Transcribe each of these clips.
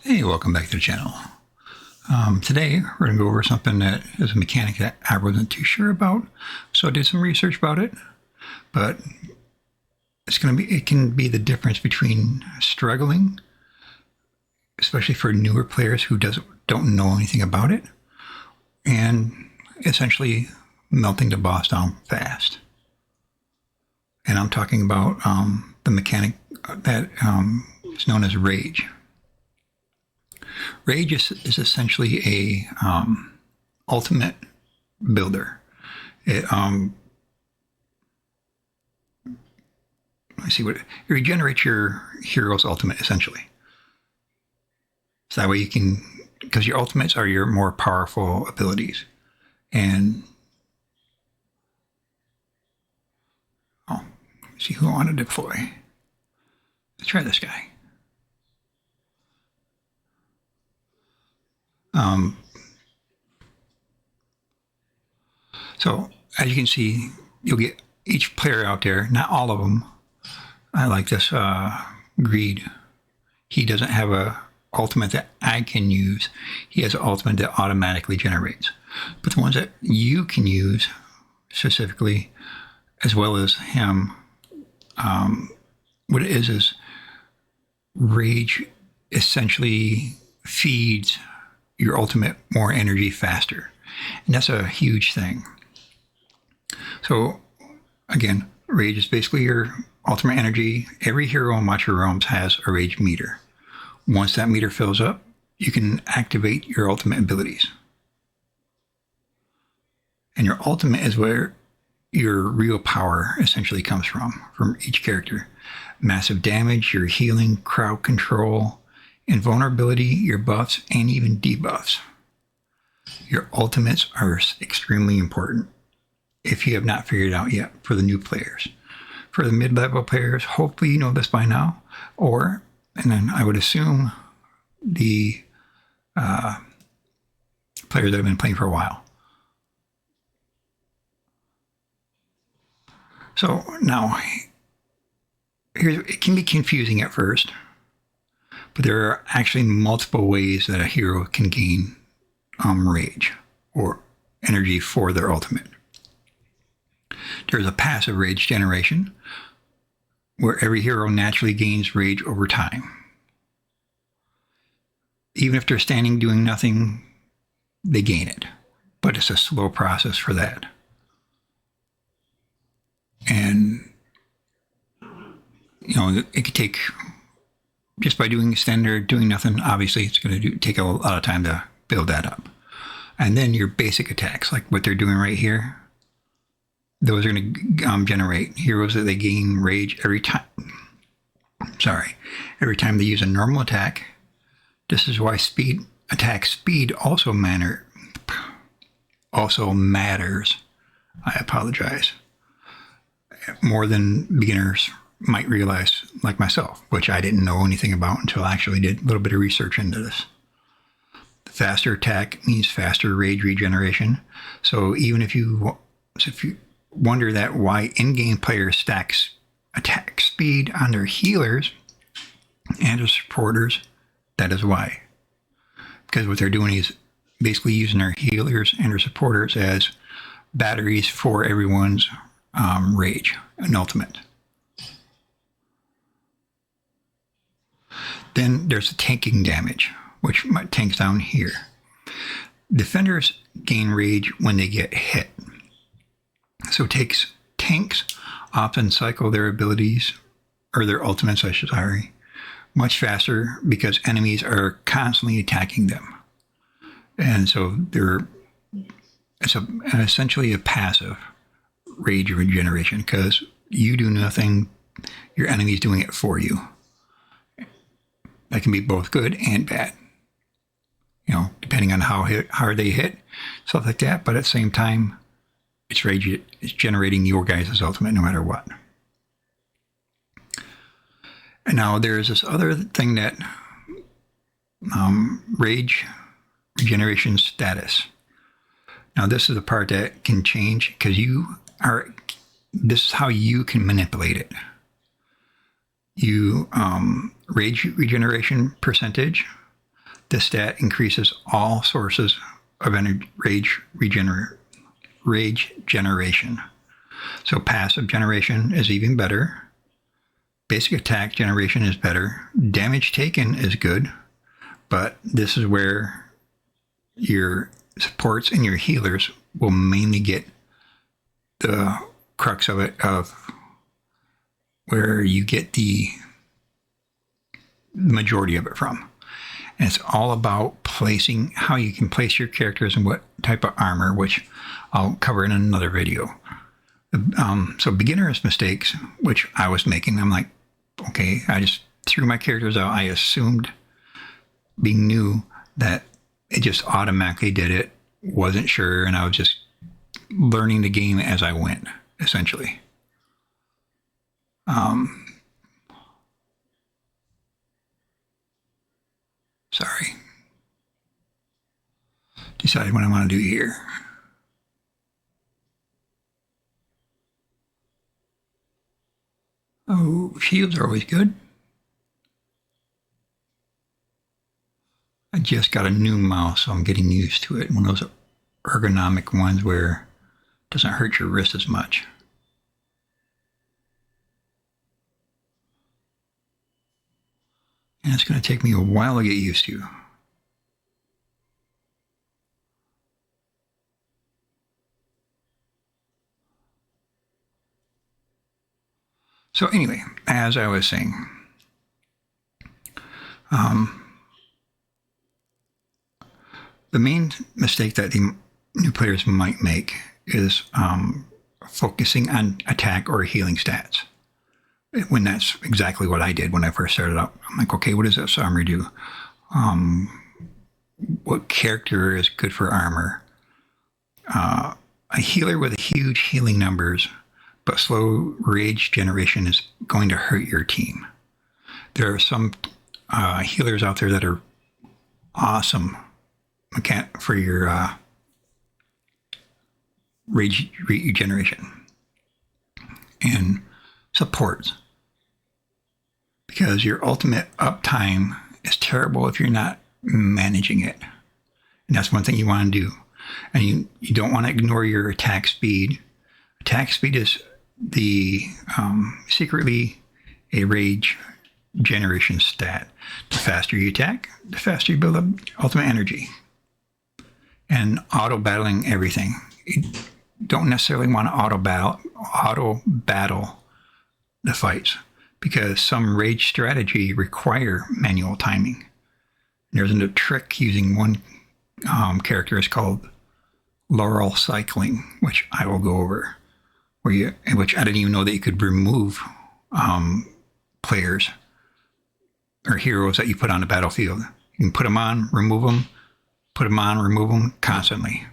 Hey, welcome back to the channel. Today, we're going to go over something that is a mechanic that I wasn't too sure about. So I did some research about it, but it can be the difference between struggling, especially for newer players who don't know anything about it, and essentially melting the boss down fast. And I'm talking about the mechanic that is known as rage. Rage is essentially a ultimate builder. It it regenerates your hero's ultimate essentially. So that way you can, because your ultimates are your more powerful abilities. And let's see who I want to deploy. Let's try this guy. So as you can see, you'll get each player out there, not all of them. I like this Greed. He doesn't have a ultimate that I can use. He has an ultimate that automatically generates. But the ones that you can use specifically, as well as him, what it is rage essentially feeds your ultimate more energy faster. And that's a huge thing. So again, rage is basically your ultimate energy. Every hero in Watcher Realms has a rage meter. Once that meter fills up, you can activate your ultimate abilities. And your ultimate is where your real power essentially comes from each character. Massive damage, your healing, crowd control, invulnerability, your buffs, and even debuffs. Your ultimates are extremely important if you have not figured it out yet for the new players. For the mid-level players, hopefully you know this by now, and then I would assume the players that have been playing for a while. So now, it can be confusing at first, but there are actually multiple ways that a hero can gain rage or energy for their ultimate. There's a passive rage generation, where every hero naturally gains rage over time. Even if they're standing doing nothing, they gain it. But it's a slow process for that. And, it could take, just by doing standard, doing nothing, obviously it's going to take a lot of time to build that up. And then your basic attacks, like what they're doing right here, those are going to generate heroes that they gain rage every time. Every time they use a normal attack. This is why attack speed also matters. I apologize. More than beginners might realize, like myself, which I didn't know anything about until I actually did a little bit of research into this. Faster attack means faster rage regeneration. So even if you wonder that why in-game players stack attack speed on their healers and their supporters, that is why. Because what they're doing is basically using their healers and their supporters as batteries for everyone's rage and ultimate. Then there's the tanking damage, which tanks down here. Defenders gain rage when they get hit. So tanks often cycle their abilities, or their ultimates, much faster because enemies are constantly attacking them. And so it's essentially a passive rage regeneration because you do nothing, your enemy's doing it for you. That can be both good and bad, depending on how hard they hit, stuff like that. But at the same time, it's generating your guys' ultimate no matter what. And now there's this other thing that rage regeneration status. Now this is the part that can change because this is how you can manipulate it. You rage regeneration percentage This stat increases all sources of rage generation. So passive generation is even better. Basic attack generation is better. Damage taken is good, but this is where your supports and your healers will mainly get the crux of it, of where you get the majority of it from. And it's all about placing, how you can place your characters and what type of armor, which I'll cover in another video. So beginner's mistakes, which I was making, I'm like, okay, I just threw my characters out. I assumed, being new, that it just automatically did it. Wasn't sure, and I was just learning the game as I went, essentially. Sorry. Decide what I want to do here. Oh, shields are always good. I just got a new mouse, so I'm getting used to it. One of those ergonomic ones where it doesn't hurt your wrist as much. And it's going to take me a while to get used to. So anyway, as I was saying, the main mistake that the new players might make is focusing on attack or healing stats. When that's exactly what I did when I first started out. I'm like, okay, what does this armor do? What character is good for armor? A healer with huge healing numbers but slow rage generation is going to hurt your team. There are some healers out there that are awesome for your rage regeneration and supports, because your ultimate uptime is terrible if you're not managing it. And that's one thing you want to do. And you don't want to ignore your attack speed. Attack speed is secretly a rage generation stat. The faster you attack, the faster you build up ultimate energy. And auto battling everything. You don't necessarily want to auto battle the fights, because some rage strategy require manual timing. There's a trick using one character. It's called laurel cycling, which I will go over. Which I didn't even know that you could remove players or heroes that you put on the battlefield. You can put them on, remove them, put them on, remove them constantly.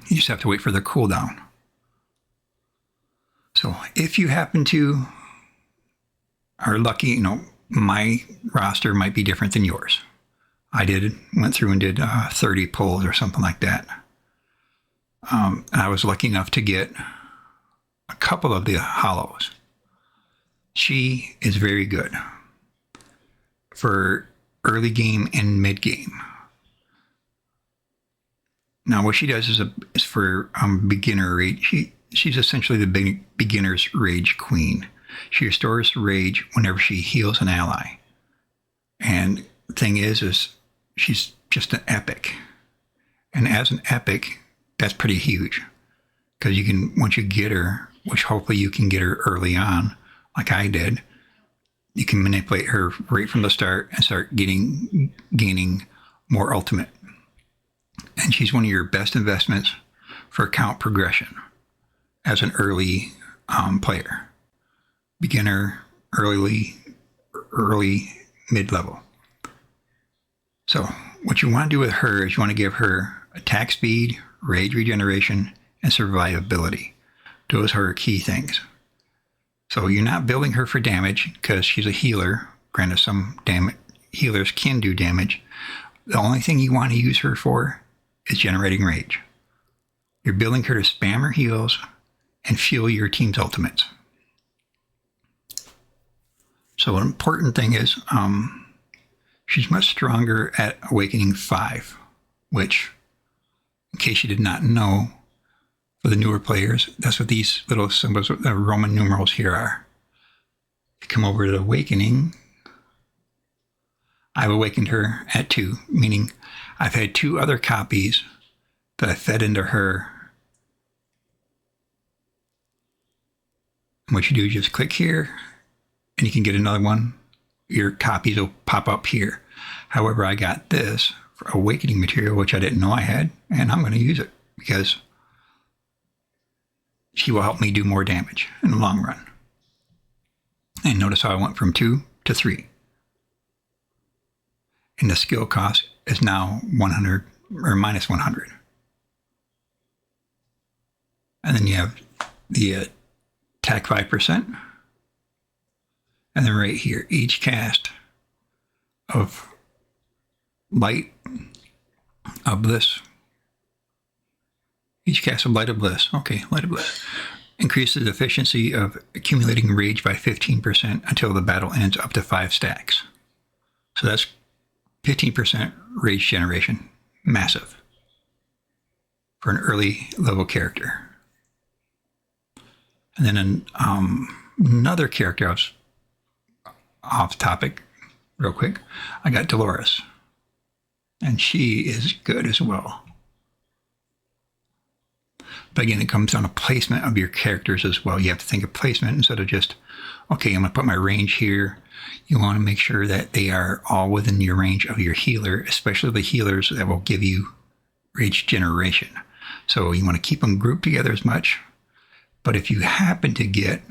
You just have to wait for the cooldown. So if you happen to are lucky, my roster might be different than yours. Went through and did 30 pulls or something like that. And I was lucky enough to get a couple of the hollows. She is very good for early game and mid game. Now, what she does is for beginner rage. She's essentially the beginner's rage queen. She restores rage whenever she heals an ally. And the thing is she's just an epic. And as an epic, that's pretty huge. Because once you get her, which hopefully you can get her early on, like I did, you can manipulate her right from the start and start gaining more ultimate. And she's one of your best investments for account progression as an early player. Beginner, early, mid-level. So what you want to do with her is you want to give her attack speed, rage regeneration, and survivability. Those are her key things. So you're not building her for damage because she's a healer. Granted, some healers can do damage. The only thing you want to use her for is generating rage. You're building her to spam her heals and fuel your team's ultimates. So an important thing is She's much stronger at Awakening 5, which, in case you did not know, for the newer players, that's what these little symbols, the Roman numerals here are. If you come over to Awakening, I've awakened her at 2, meaning I've had 2 other copies that I fed into her. And what you do is just click here, and you can get another one. Your copies will pop up here. However, I got this for Awakening material, which I didn't know I had, and I'm going to use it because she will help me do more damage in the long run. And notice how I went from 2 to 3. And the skill cost is now 100 or minus 100. And then you have the attack 5%. And then right here, each cast of Light of Bliss. Each cast of Light of Bliss. Okay, Light of Bliss. Increases the efficiency of accumulating rage by 15% until the battle ends, up to 5 stacks. So that's 15% rage generation. Massive. For an early level character. And then another character, I was off topic real quick. I got Dolores. And she is good as well. But again, it comes down to placement of your characters as well. You have to think of placement instead of just, okay, I'm going to put my range here. You want to make sure that they are all within your range of your healer, especially the healers that will give you rage generation. So you want to keep them grouped together as much. But if you happen to get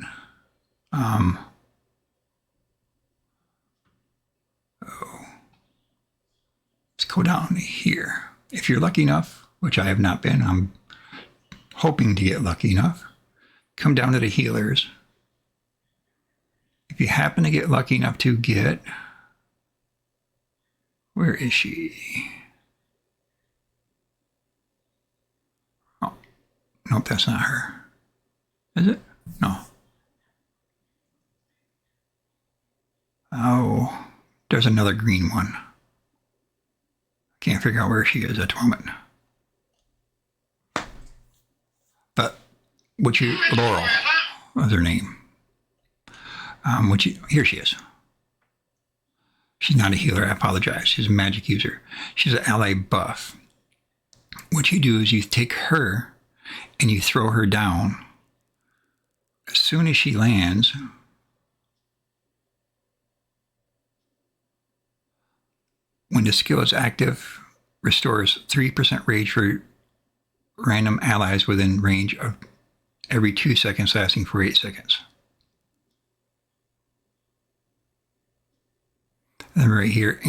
let's go down here. If you're lucky enough, which I have not been, I'm hoping to get lucky enough, come down to the healers. If you happen to get lucky enough to get, where is she? Oh, nope, that's not her. Is it? No. Oh, there's another green one. Can't figure out where she is at the moment. But Laurel was her name. Here she is. She's not a healer, I apologize. She's a magic user. She's an ally buff. What you do is you take her and you throw her down. As soon as she lands, when the skill is active, restores 3% rage for random allies within range of every 2 seconds, lasting for 8 seconds. And then right here,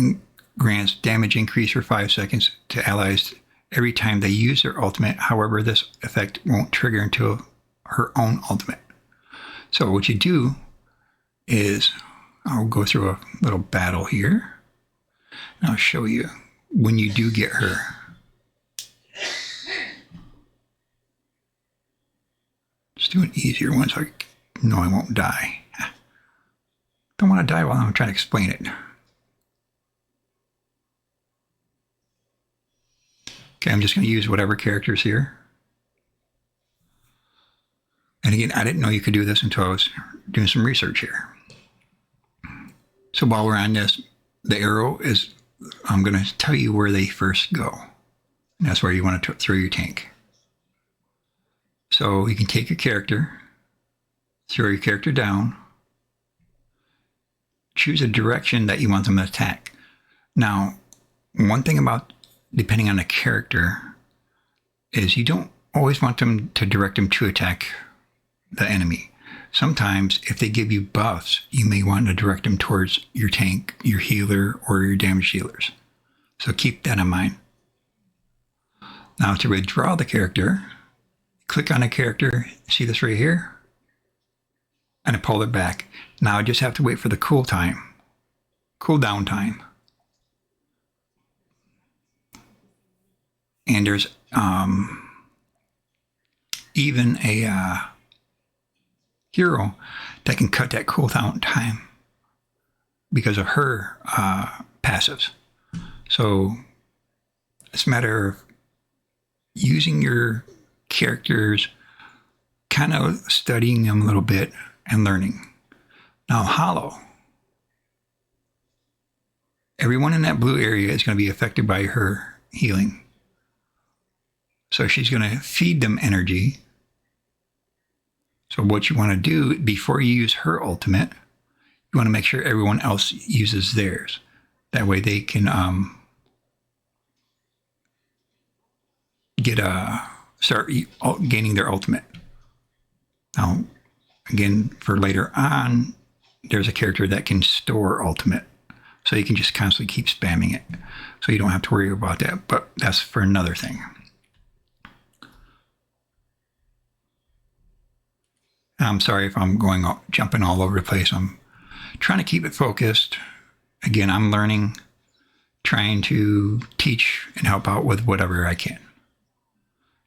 grants damage increase for 5 seconds to allies every time they use their ultimate. However, this effect won't trigger until her own ultimate. So what you do is, I'll go through a little battle here, and I'll show you when you do get her. Just do an easier one so I know I won't die. Don't want to die while I'm trying to explain it. Okay, I'm just going to use whatever characters here. And again, I didn't know you could do this until I was doing some research here. So while we're on this, the arrow is, I'm going to tell you where they first go. And that's where you want to throw your tank. So you can take your character, throw your character down, choose a direction that you want them to attack. Now, one thing about depending on the character is you don't always want them to direct them to attack the enemy. Sometimes if they give you buffs, you may want to direct them towards your tank, your healer, or your damage dealers. So keep that in mind. Now to withdraw the character, click on a character, see this right here? And I pull it back. Now I just have to wait for the cooldown time. And there's even a hero that can cut that cooldown time because of her passives. So it's a matter of using your characters, kind of studying them a little bit and learning. Now, Hollow. Everyone in that blue area is going to be affected by her healing. So she's going to feed them energy. So what you want to do before you use her ultimate, you want to make sure everyone else uses theirs. That way they can start gaining their ultimate. Now, again, for later on, there's a character that can store ultimate. So you can just constantly keep spamming it. So you don't have to worry about that. But that's for another thing. I'm sorry if I'm jumping all over the place. I'm trying to keep it focused. Again, I'm learning, trying to teach and help out with whatever I can.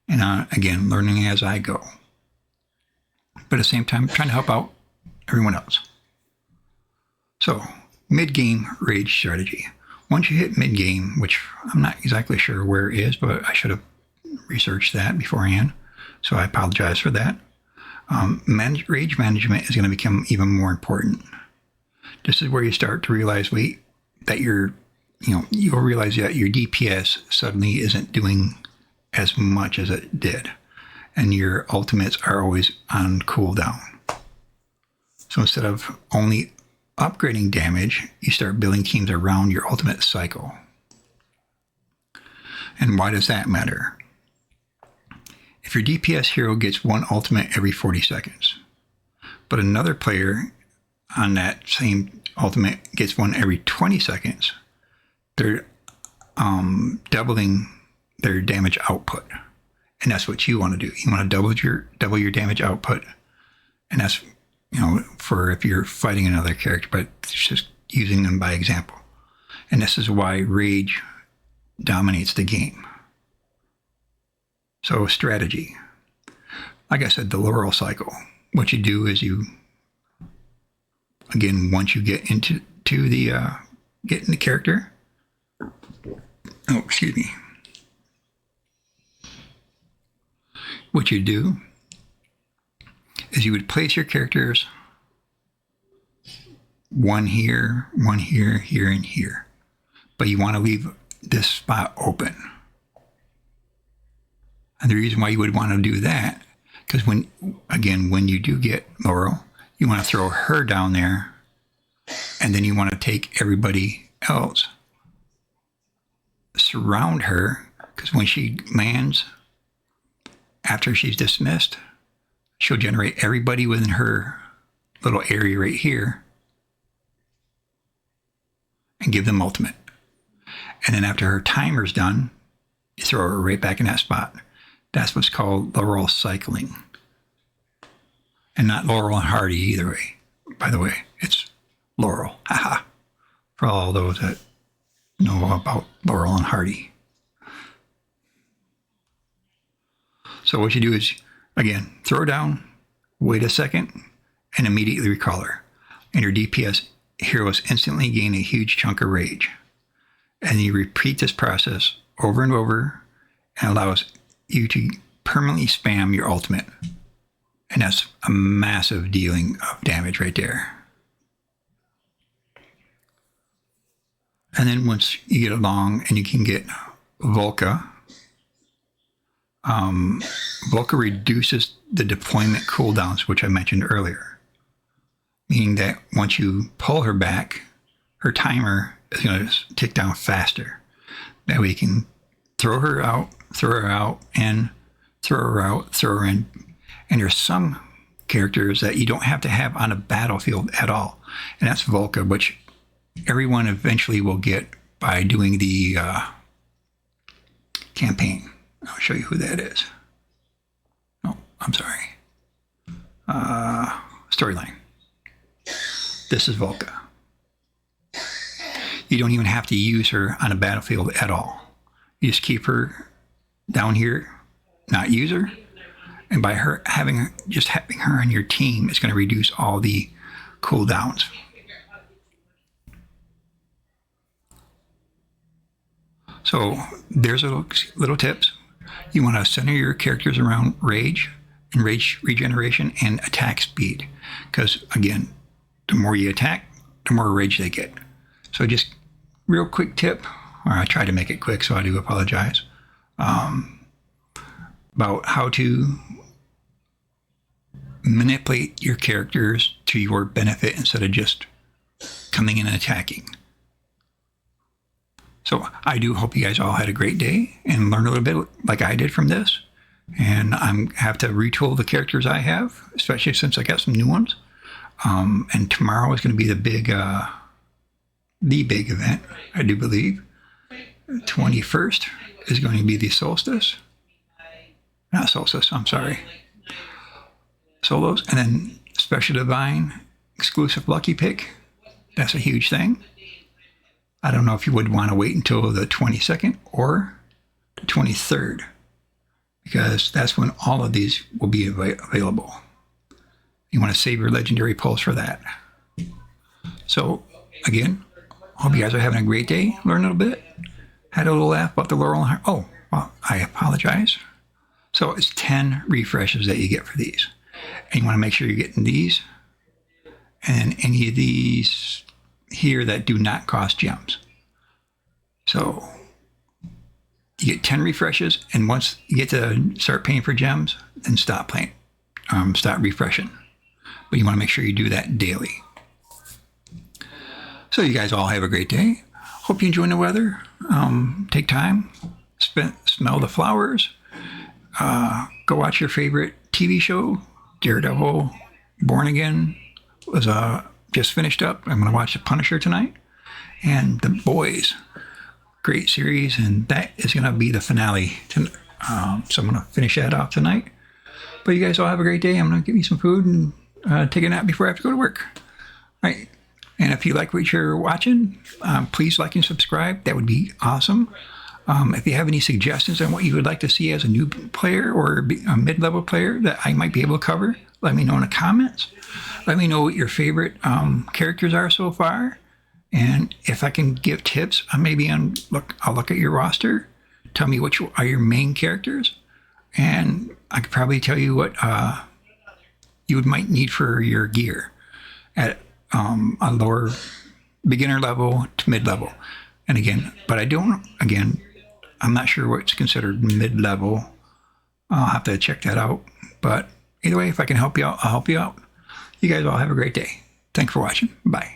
And again, learning as I go. But at the same time, trying to help out everyone else. So, mid-game rage strategy. Once you hit mid-game, which I'm not exactly sure where it is, but I should have researched that beforehand. So I apologize for that. Rage management is going to become even more important. This is where you start to realize, that you'll realize that your DPS suddenly isn't doing as much as it did. And your ultimates are always on cooldown. So instead of only upgrading damage, you start building teams around your ultimate cycle. And why does that matter? If your DPS hero gets one ultimate every 40 seconds, but another player on that same ultimate gets one every 20 seconds, they're doubling their damage output. And that's what you want to do. You want to double your damage output. And that's, for if you're fighting another character, but it's just using them by example. And this is why rage dominates the game. So strategy. Like I said, the Laurel cycle. What you do is once you get into the character. Oh, excuse me. What you do is you would place your characters one here, here, and here. But you want to leave this spot open. And the reason why you would want to do that, because when you do get Laurel, you want to throw her down there, and then you want to take everybody else, surround her, because when she lands, after she's dismissed, she'll generate everybody within her little area right here and give them ultimate. And then after her timer's done, you throw her right back in that spot. That's what's called Laurel cycling. And not Laurel and Hardy either way. By the way, it's Laurel. Haha. For all those that know about Laurel and Hardy. So what you do is, again, throw her down, wait a second, and immediately recall her. And your DPS heroes instantly gain a huge chunk of rage. And you repeat this process over and over, and allows you to permanently spam your ultimate. And that's a massive dealing of damage right there. And then once you get along and you can get Volca, Volca reduces the deployment cooldowns, which I mentioned earlier. Meaning that once you pull her back, her timer is going to tick down faster. That way you can throw her out, and throw her out, throw her in. And there's some characters that you don't have to have on a battlefield at all. And that's Volca, which everyone eventually will get by doing the campaign. I'll show you who that is. Oh, I'm sorry. Storyline. This is Volca. You don't even have to use her on a battlefield at all. You just keep her down here, not use her. And by having her on your team, it's going to reduce all the cooldowns. So there's little tips. You want to center your characters around rage and rage regeneration and attack speed. Because again, the more you attack, the more rage they get. So just real quick tip, or I try to make it quick, so I do apologize, about how to manipulate your characters to your benefit instead of just coming in and attacking. So I do hope you guys all had a great day and learned a little bit like I did from this. And I have to retool the characters I have, especially since I got some new ones. And tomorrow is going to be the big event, I do believe. 21st is going to be the solstice. Not solstice, I'm sorry. Solos. And then Special Divine, exclusive Lucky Pick. That's a huge thing. I don't know if you would want to wait until the 22nd or the 23rd, because that's when all of these will be available. You want to save your legendary pulse for that. So, again, hope you guys are having a great day. Learn a little bit. Had a little laugh about the Laurel. Oh, well, I apologize. So it's 10 refreshes that you get for these. And you want to make sure you're getting these and any of these here that do not cost gems. So you get 10 refreshes, and once you get to start paying for gems, then stop playing, stop refreshing. But you want to make sure you do that daily. So you guys all have a great day. Hope you enjoy the weather. Take time, smell the flowers. Go watch your favorite TV show. Daredevil, Born Again was just finished up. I'm going to watch The Punisher tonight. And The Boys, great series, and that is going to be the finale. So I'm going to finish that off tonight. But you guys all have a great day. I'm going to give you some food and take a nap before I have to go to work. All right. And if you like what you're watching, please like and subscribe. That would be awesome. If you have any suggestions on what you would like to see as a new player or a mid-level player that I might be able to cover, let me know in the comments. Let me know what your favorite characters are so far. And if I can give tips, I'll look at your roster. Tell me which are your main characters. And I could probably tell you what you might need for your gear at a lower beginner level to mid-level. And again, I'm not sure what's considered mid-level. I'll have to check that out. But either way, if I can help you out, I'll help you out. You guys all have a great day. Thanks for watching. Bye.